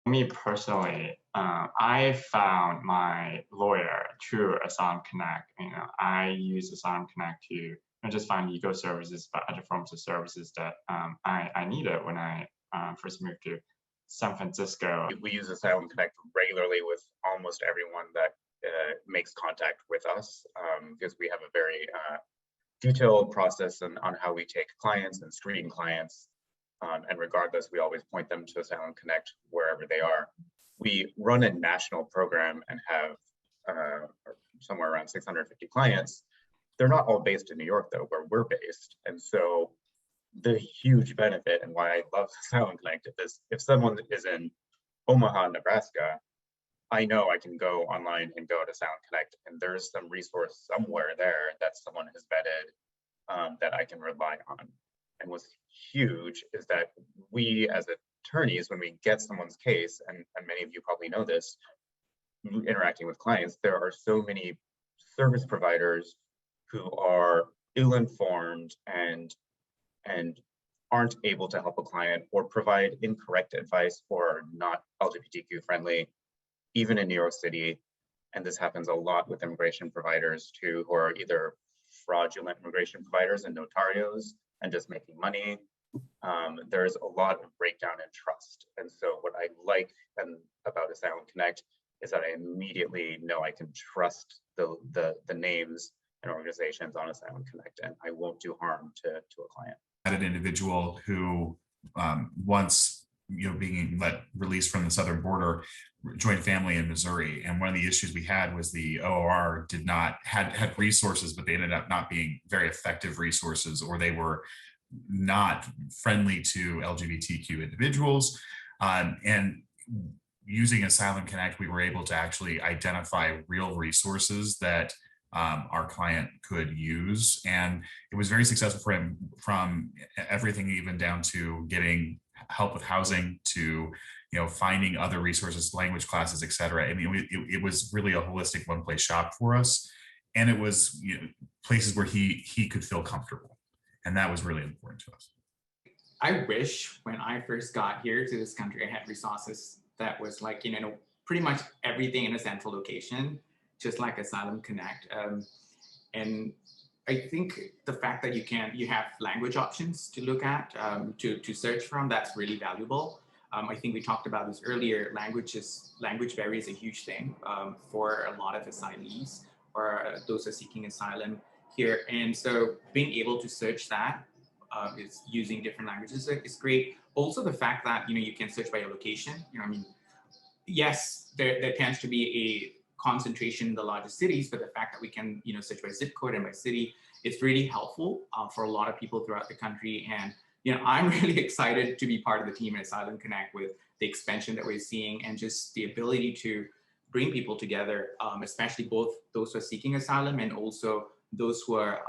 Me personally, I found my lawyer through AsylumConnect. I use AsylumConnect to not just find legal services, but other forms of services that I needed when I first moved to San Francisco. We use AsylumConnect regularly with almost everyone that makes contact with us because we have a very detailed process on how we take clients and screen clients. And regardless, we always point them to AsylumConnect wherever they are. We run a national program and have somewhere around 650 clients. They're not all based in New York, though, where we're based. And so the huge benefit and why I love AsylumConnect is if someone is in Omaha, Nebraska, I know I can go online and go to AsylumConnect, and there's some resource somewhere there that someone has vetted that I can rely on. And what's huge is that we as attorneys, when we get someone's case, and many of you probably know this, interacting with clients, there are so many service providers who are ill-informed and aren't able to help a client or provide incorrect advice or not LGBTQ friendly, even in New York City. And this happens a lot with immigration providers too, who are either fraudulent immigration providers and notarios and just making money. There's a lot of breakdown in trust. And so what I like about AsylumConnect is that I immediately know I can trust the names and organizations on AsylumConnect, and I won't do harm to a client. I had an individual who once being released from the southern border, joined family in Missouri. And one of the issues we had was the OOR had resources, but they ended up not being very effective resources, or they were not friendly to LGBTQ individuals. And using AsylumConnect, we were able to actually identify real resources that our client could use. And it was very successful for him, from everything even down to getting help with housing to finding other resources, language classes, et cetera. I mean, it was really a holistic one-place shop for us. And it was places where he could feel comfortable. And that was really important to us. I wish when I first got here to this country, I had resources that was like, pretty much everything in a central location, just like AsylumConnect. And I think the fact that you have language options to look at, to search from, that's really valuable. I think we talked about this earlier. Language barrier is a huge thing for a lot of asylees or those who are seeking asylum here. And so being able to search that is using different languages is great. Also, the fact that you can search by your location. Yes, there tends to be a concentration in the largest cities, but the fact that we can search by zip code and by city, it's really helpful for a lot of people throughout the country. And I'm really excited to be part of the team at AsylumConnect with the expansion that we're seeing and just the ability to bring people together, especially both those who are seeking asylum and also those who are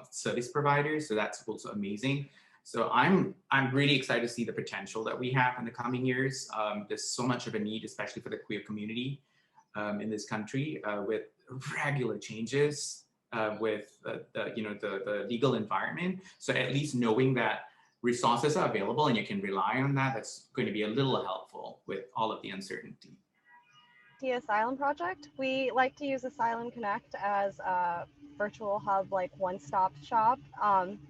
service providers. So that's also amazing. So I'm really excited to see the potential that we have in the coming years. There's so much of a need, especially for the queer community in this country, with regular changes with the legal environment. So at least knowing that resources are available and you can rely on that, that's going to be a little helpful with all of the uncertainty. The Asylum Project, we like to use AsylumConnect as a virtual hub, like one-stop shop.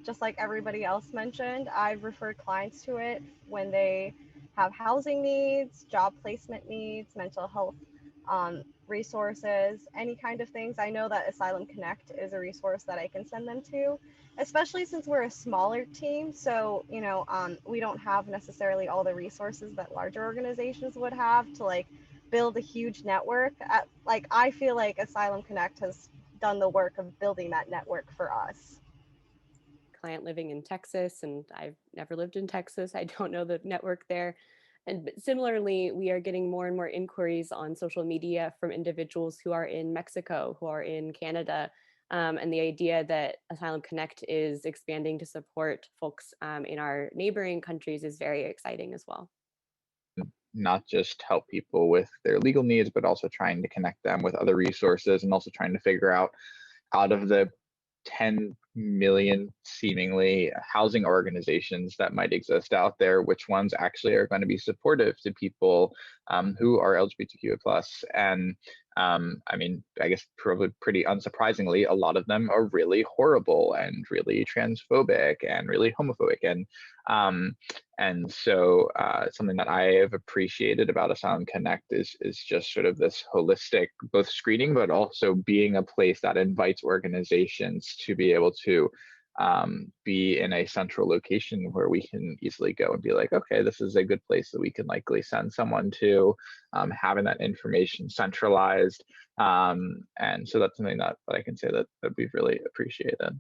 Just like everybody else mentioned, I've referred clients to it when they have housing needs, job placement needs, mental health resources, any kind of things. I know that AsylumConnect is a resource that I can send them to, especially since we're a smaller team. So, we don't have necessarily all the resources that larger organizations would have to build a huge network. I feel like AsylumConnect has done the work of building that network for us. Client living in Texas, and I've never lived in Texas. I don't know the network there. And similarly, we are getting more and more inquiries on social media from individuals who are in Mexico, who are in Canada. And the idea that AsylumConnect is expanding to support folks in our neighboring countries is very exciting as well. Not just help people with their legal needs, but also trying to connect them with other resources and also trying to figure out of the 10 million seemingly housing organizations that might exist out there, which ones actually are going to be supportive to people who are LGBTQ plus. And I mean, I guess probably pretty unsurprisingly, a lot of them are really horrible and really transphobic and really homophobic. And so something that I have appreciated about AsylumConnect is just sort of this holistic, both screening, but also being a place that invites organizations to be able to be in a central location where we can easily go and be like, okay, this is a good place that we can likely send someone to, having that information centralized. And so that's something that I can say that we've really appreciated.